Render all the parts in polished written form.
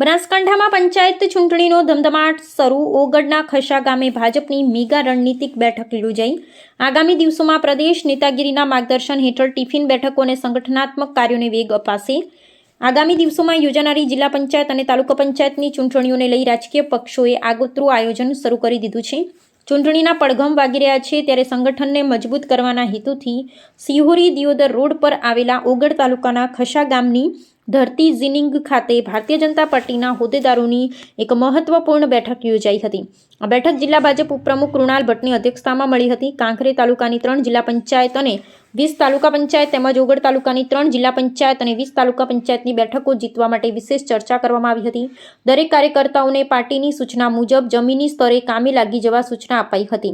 બનાસકાંઠામાં પંચાયત ચૂંટણીનો ધમધમાટ શરૂ. ઓગડના ખસા ગામે ભાજપની મેગા રણનીતિક બેઠક યોજાઈ. આગામી દિવસોમાં પ્રદેશ નેતાગીરીના માર્ગદર્શન હેઠળ ટિફિન બેઠકો અને સંગઠનાત્મક કાર્યોને વેગ અપાશે. આગામી દિવસોમાં યોજાનારી જિલ્લા પંચાયત અને તાલુકા પંચાયતની ચૂંટણીઓને લઈ રાજકીય પક્ષોએ આગોતરું આયોજન શરૂ કરી દીધું છે. ચૂંટણીના પડઘમ વાગી રહ્યા છે ત્યારે સંગઠનને મજબૂત કરવાના હેતુથી સિહોરી દિયોદર રોડ પર આવેલા ઓગડ તાલુકાના ખસા ગામની ધરતી ઝીનિંગ ખાતે ભારતીય જનતા પાર્ટીના હોદ્દેદારોની એક મહત્વપૂર્ણ બેઠક યોજાઈ હતી. આ બેઠક જિલ્લા ભાજપ ઉપપ્રમુખ કૃણાલ ભટ્ટની અધ્યક્ષતામાં મળી હતી. કાંકરેજ તાલુકાની 3 જિલ્લા પંચાયત અને 20 તાલુકા પંચાયત તેમજ ઓગડ તાલુકાની 3 જિલ્લા પંચાયત અને 20 તાલુકા પંચાયતની બેઠકો જીતવા માટે વિશેષ ચર્ચા કરવામાં આવી હતી. દરેક કાર્યકર્તાઓને પાર્ટીની સૂચના મુજબ જમીની સ્તરે કામે લાગી જવા સૂચના અપાઈ હતી.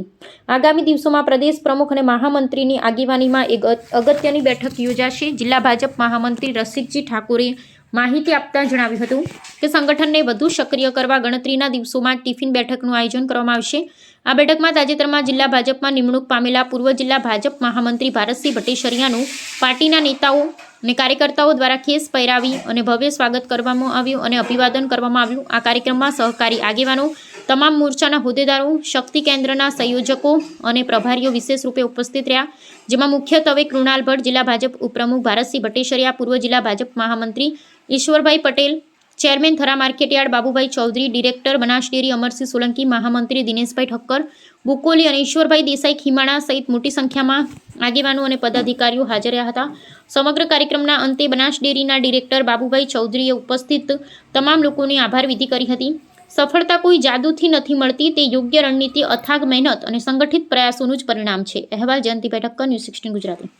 આગામી દિવસોમાં પ્રદેશ પ્રમુખ અને મહામંત્રીની આગેવાનીમાં એક અગત્યની બેઠક યોજાશે. જિલ્લા ભાજપ મહામંત્રી રસિકજી ઠાકોરે માહિતી આપતા જણાવ્યું હતું કે સંગઠનને વધુ સક્રિય કરવા ગણતરીના દિવસોમાં ટિફિન બેઠકનું આયોજન કરવામાં આવશે. આ બેઠકમાં તાજેતરમાં જિલ્લા ભાજપમાં નિમણૂક પામેલા પૂર્વ જિલ્લા ભાજપ મહામંત્રી ભારતસિંહ ભટ્ટેસરિયાનું પાર્ટીના નેતાઓ અને કાર્યકર્તાઓ દ્વારા ખેસ પહેરાવી અને ભવ્ય સ્વાગત કરવામાં આવ્યું અને અભિવાદન કરવામાં આવ્યું. આ કાર્યક્રમમાં સહકારી આગેવાનો, તમામ મોરચાના હોદ્દેદારો, શક્તિ કેન્દ્રના સંયોજકો અને પ્રભારીઓ વિશેષ રૂપે ઉપસ્થિત રહ્યા, જેમાં મુખ્યત્વે કૃણાલ ભટ્ટ, જિલ્લા ભાજપ ઉપપ્રમુખ ભારતસિંહ ભટ્ટેસરિયા, પૂર્વ જિલ્લા ભાજપ મહામંત્રી Ishwarbhai Patel, chairman Thara market yard Babubhai Chaudhari, director Banas dairy Amarsinh Solanki, મહામંત્રી દિનેશભાઈ ઠક્કર, બુકોલી અને ઈશ્વરભાઈ દેસાઈ ખીમાણા સહિત મોટી સંખ્યામાં આગેવાનો અને પદાધિકારીઓ હાજર રહ્યા હતા. સમગ્ર કાર્યક્રમના અંતે બનાસ ડેરીના ડિરેક્ટર બાબુભાઈ ચૌધરીએ ઉપસ્થિત તમામ લોકોને આભાર વિધિ કરી હતી. સફળતા કોઈ જાદુથી નથી મળતી, તે યોગ્ય રણનીતિ, અથાગ મહેનત અને સંગઠિત પ્રયાસોનું જ પરિણામ છે. અહેવાલ જયંતિભાઈ ઠક્કર, ન્યૂઝ 16 ગુજરાતી.